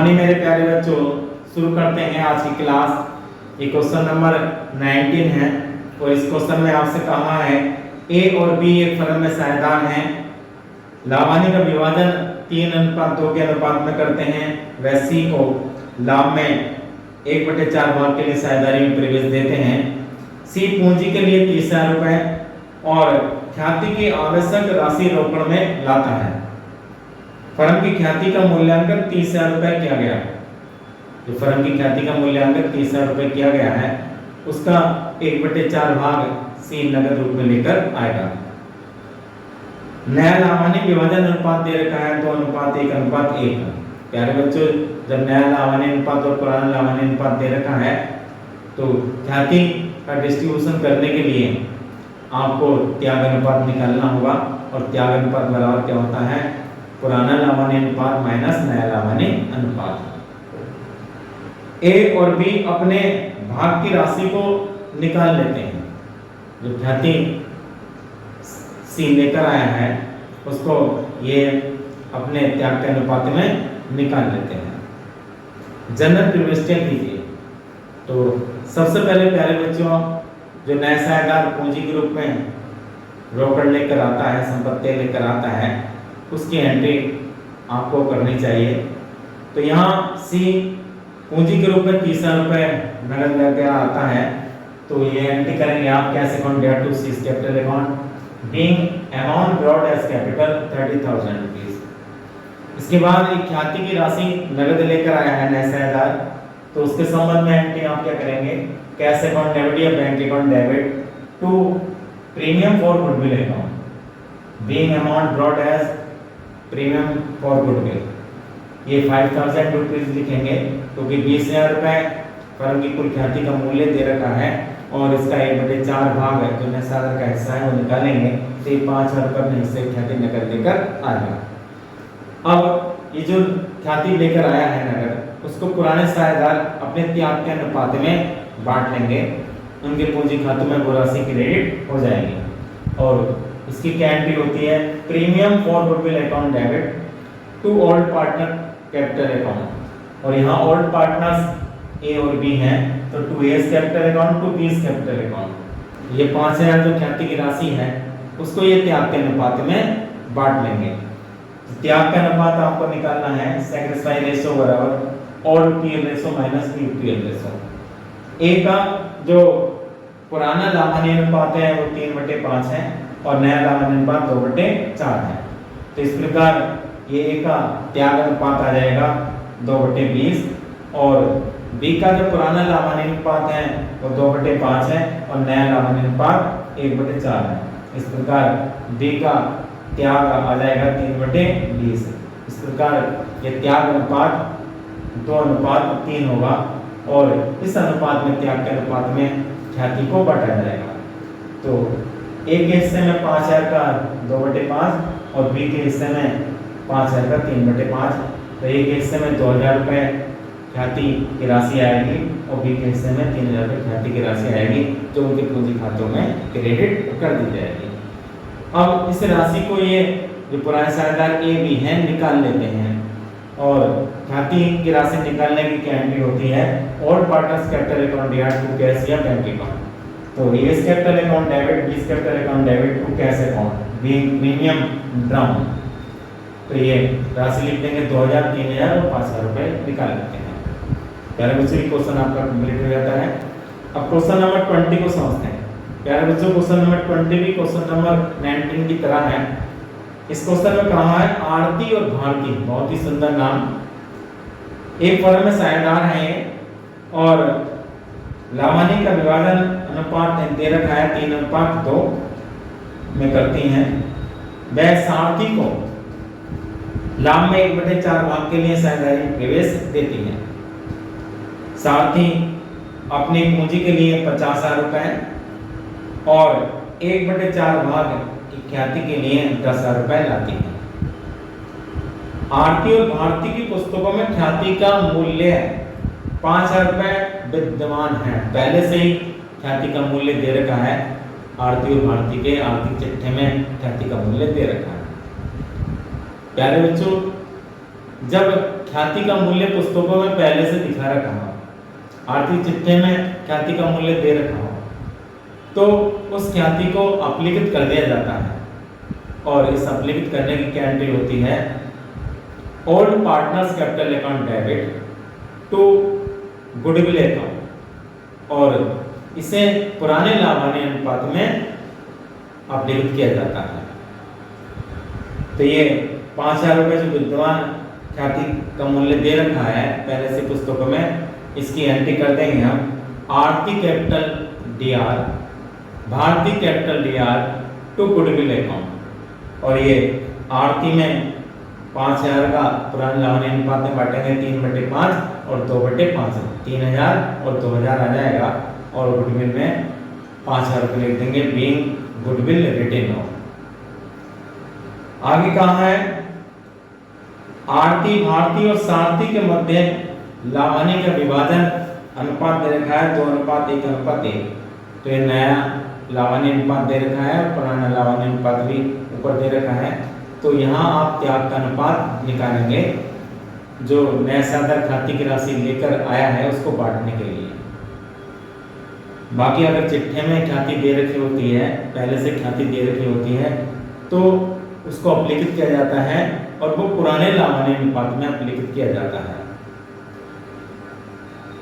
Morning मेरे प्यारे बच्चों, शुरू करते हैं आज की क्लास। ये क्वेश्चन नंबर 19 है और इस क्वेश्चन में आपसे कहा है ए और बी एक फर्म में साझेदार हैं, लाभानी का विभाजन 3:2 के अनुपात में करते हैं, वह सी को लाभ में 1/4 भाग के लिए साझेदारी में प्रवेश देते हैं। सी पूंजी के लिए 30,000 रुपए और ख्याति की आवश्यक राशि रोकड़ में लाता है। फर्म की ख्याति का मूल्यांकन 30,000 रुपए किया गया। जो फर्म की ख्याति का मूल्यांकन 30,000 रुपए किया गया है, उसका 1/4 भाग सी नगद रूप में लेकर आएगा। नया लाभानी विभाजन अनुपात दे रखा है 2:1:1। प्यारे बच्चों, जब नया लाभानी अनुपात और पुराना लाभानी अनुपात दे रखा है तो ख्याति का डिस्ट्रीब्यूशन करने के लिए आपको त्याग अनुपात निकालना होगा और त्याग अनुपात बराबर क्या होता है? पुराना लाभानी अनुपात माइनस नया लाभानी अनुपात। ए और बी अपने भाग की राशि को निकाल लेते हैं। जो ख्याति सी लेकर आया है उसको ये अपने त्याग के अनुपात में निकाल लेते हैं। जनरल प्रविष्टियां कीजिए। तो सबसे पहले प्यारे बच्चों, जो नया साझेदार पूंजी के रूप में रोकड़ लेकर आता है, संपत्ति लेकर आता है, उसकी एंट्री आपको करनी चाहिए। तो यहाँ सी पूंजी के रूप में 30,000 रुपए नगद लेकर आता है, तो ये एंट्री करेंगे आप कैश अकाउंट डेट to C's capital account being amount brought as capital 30,000 rupees. इसके बाद एक ख्याति की राशि नगद लेकर आया है नया साझेदार, तो उसके संबंध में एंट्री आप क्या करेंगे? कैश अकाउंट डेबिट या bank account debit to premium for goodwill account being amount brought as premium for goodwill. ये 5,000 रुपीज लिखेंगे क्योंकि 20,000 रुपए फर्म की कुल ख्याति का मूल्य दे रखा है और इसका 1/4 भाग है जो नया साझेदार का हिस्सा है वो निकालेंगे, तो ये 5,000 रुपए अपने हिस्से ख्याति नगद लेकर आएगा। अब ये जो ख्याति लेकर आया है नगद, उसको पुराने साझेदार अपने त्याग के अनुपात में बांट लेंगे, उनके पूंजी खातों में वो राशि क्रेडिट हो जाएगी। और इसकी क्या एंट्री होती है? Premium for goodwill account debit to old partner capital account. और यहाँ ओल्ड पार्टनर्स ए और बी हैं, तो to A's capital account to B's capital account. ये 5,000 जो ख्याति की राशि है उसको ये त्याग के अनुपात में बांट लेंगे। त्याग का अनुपात आपको निकालना है सैक्रिफाइस रेशो बराबर old PL ratio minus new PL ratio. A का जो पुराना लाभानी अनुपात है वो 3/5 है और नया लाभानी अनुपात 2/4 है। तो इस प्रकार ये ए का त्याग अनुपात आ जाएगा 2/20 और बी का जो पुराना लाभानी अनुपात है वो 2/5 है और नया लाभानी अनुपात 1/4 है। इस प्रकार बी का त्याग आ जाएगा 3/20। इस प्रकार ये त्याग अनुपात 2:3 होगा और इस अनुपात में त्याग के अनुपात में ख्याति को बांटा जाएगा। तो ए के हिस्से में 5,000 का 2/5 और बी के हिस्से में 5,000 का 3/5। तो ए के हिस्से में 2,000 रुपए ख्याति की राशि आएगी और बी के हिस्से में 3,000 रुपए ख्याति की राशि आएगी जो उनके पूंजी खातों में क्रेडिट कर दी जाएगी। अब इस राशि को ये जो पुराने साझेदार ए बी हैं निकाल लेते हैं और ख्याति की राशि निकालने की क्या एंट्री होती है? Old partners capital account debit to cash या बैंक अकाउंट। तो A's capital account debit, B's capital account debit to cash account being premium drawn. तो ये राशि लिख देंगे 2,000, 3,000 और 5,000 रुपए निकाल लेते हैं। प्यारे बच्चों, ये क्वेश्चन आपका कंप्लीट हो जाता है। अब क्वेश्चन नंबर 20 को समझते हैं। प्यारे बच्चों, क्वेश्चन नंबर 20 भी क्वेश्चन नंबर 19 की तरह है। इस क्वेश्चन में कहा है आरती और भारती, बहुत ही सुंदर नाम। एक फर्म में साझेदार हैं और लाभानी का विभाजन अनुपात दे रखा है 3:2 में करती हैं। वह सारथी को लाभ में 1/4 भाग के लिए साझेदारी प्रवेश देती है। सारथी अपनी पूंजी के लिए 50,000 रुपए और 1/4 भाग की ख्याति के लिए 10,000 रुपए लाती है। आरती और भारती की पुस्तकों में ख्याति का मूल्य 5,000 रुपए विद्यमान है। पहले से ही ख्याति का मूल्य दे रखा है। आरती और भारती के आर्थिक चिट्ठे में ख्याति का मूल्य दे रखा है। प्यारे बच्चों, जब ख्याति का मूल्य पुस्तकों में पहले से दिखा रखा हो, आर्थिक चिट्ठे में ख्याति का मूल्य दे रखा हो, तो उस ख्याति को अपलिखित कर दिया जाता है। और इस अपलिखित करने की क्या एंट्री होती है? Old partners capital account debit to goodwill account, और इसे पुराने लाभानी अनुपात में अपलिखित किया जाता है। तो ये 5,000 रुपये जो विद्यमान ख्याति का मूल्य दे रखा है पहले से पुस्तकों में, इसकी एंट्री कर देंगे हम Aarti capital DR, Bharti capital DR to goodwill account. और ये आरती में 5,000 का पुराने लाभानी अनुपात में बांटेंगे 3/5 और 2/5, 3,000 और 2,000 आ जाएगा। और गुडविल में 5,000 रुपये लिख देंगे बीइंग गुडविल रिटेन ऑफ। आगे कहा है आरती, भारती और सारथी के मध्य लाभानी का विभाजन अनुपात दे रखा है 2:1:1। तो ये नया लाभानी अनुपात दे रखा है और पुराना लाभानी अनुपात भी ऊपर दे रखा है। तो यहाँ आप त्याग का अनुपात निकालेंगे जो नया साधारण ख्याति की राशि लेकर आया है उसको बांटने के लिए। बाकी अगर चिट्ठे में ख्याति दे रखी होती है, पहले से ख्याति दे रखी होती है, तो उसको अपलिखित किया जाता है और वो पुराने लाभानी अनुपात में अपलिखित किया जाता है।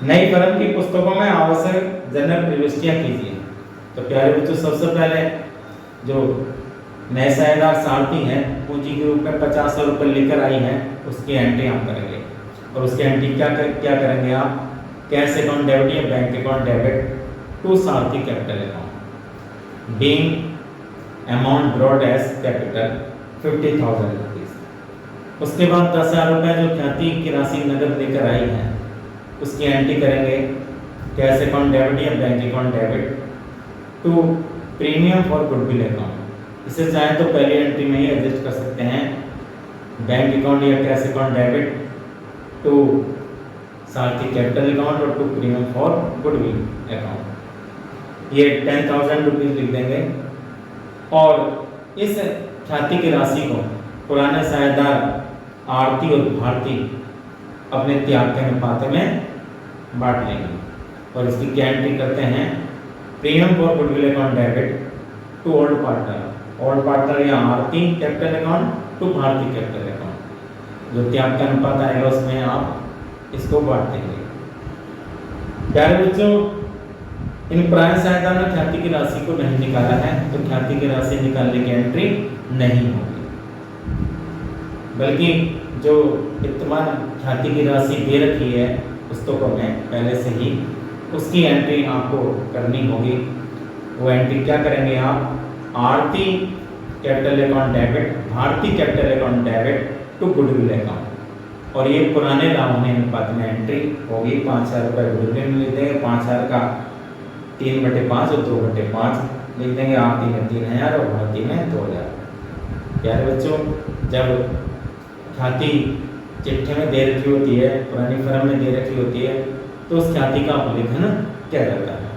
नई फर्म की पुस्तकों में आवश्यक जनरल प्रविष्टियां कीजिए। तो प्यारे बच्चों, सबसे पहले जो नए साझेदार सारथी हैं पूंजी के रूप में 50,000 रुपये लेकर आई हैं, उसकी एंट्री आप करेंगे। और उसकी एंट्री क्या करेंगे आप? कैश अकाउंट डेबिट या bank account debit to Sarathi capital account being amount brought as capital 50,000 rupees. उसके बाद 10,000 रुपये जो ख्याति की राशि नगद लेकर आई है उसकी एंट्री करेंगे कैश अकाउंट डेबिट या bank account debit to premium for goodwill account. इसे चाहें तो पहली एंट्री में ही एडजस्ट कर सकते हैं, बैंक अकाउंट या cash account debit to Sarathi capital account और to premium for goodwill account. ये 10,000 रुपीज लिख देंगे। और इस ख्याति की राशि को पुराने साझेदार आरती और भारती अपने त्याग के अनुपात में बांट लेंगे। और इसकी क्या एंट्री करते हैं? Premium for goodwill account debit to old partner या Aarti capital account to Bharti capital account. जो त्याग का अनुपात आएगा उसमें आप इसको बांट देंगे। प्यारे बच्चों, इन पुराने साझेदार ने ख्याति की राशि को नहीं निकाला है तो ख्याति की राशि निकालने की एंट्री नहीं होगी, बल्कि जो विद्यमान ख्याति की राशि दे रखी है पुस्तकों में पहले से ही, उसकी एंट्री आपको करनी होगी। वो एंट्री क्या करेंगे आप? Aarti capital account debit, Bharti capital account debit to goodwill account. और ये पुराने लाभानी अनुपात में एंट्री होगी। 5,000 रुपये गुडविल में लिख देंगे, 5,000 का 3/5 और 2/5 लिख देंगे। आरती में 3,000 और भारती में 2,000। प्यारे बच्चों, जब ख्याति चिट्ठे में दे रखी होती है, पुरानी फर्म में दे रखी होती है, तो उस ख्याति का अपलिखन किया जाता है।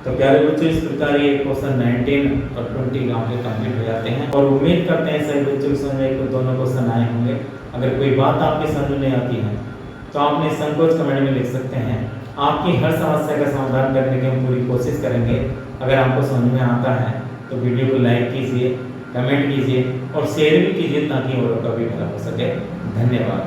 तो प्यारे बच्चों, इस प्रकार ये क्वेश्चन 19 और 20 आपके कंप्लीट हो जाते हैं। और उम्मीद करते हैं सभी बच्चों की समझ में दोनों क्वेश्चन आए होंगे। अगर कोई बात आपकी समझ में नहीं आती है तो आप निसंकोच कमेंट में लिख सकते हैं। आपकी हर समस्या का समाधान करने की हम पूरी कोशिश करेंगे। अगर आपको समझ में आता है तो वीडियो को लाइक कीजिए, कमेंट कीजिए और शेयर भी कीजिए ताकि औरों का भी भला हो सके। धन्यवाद।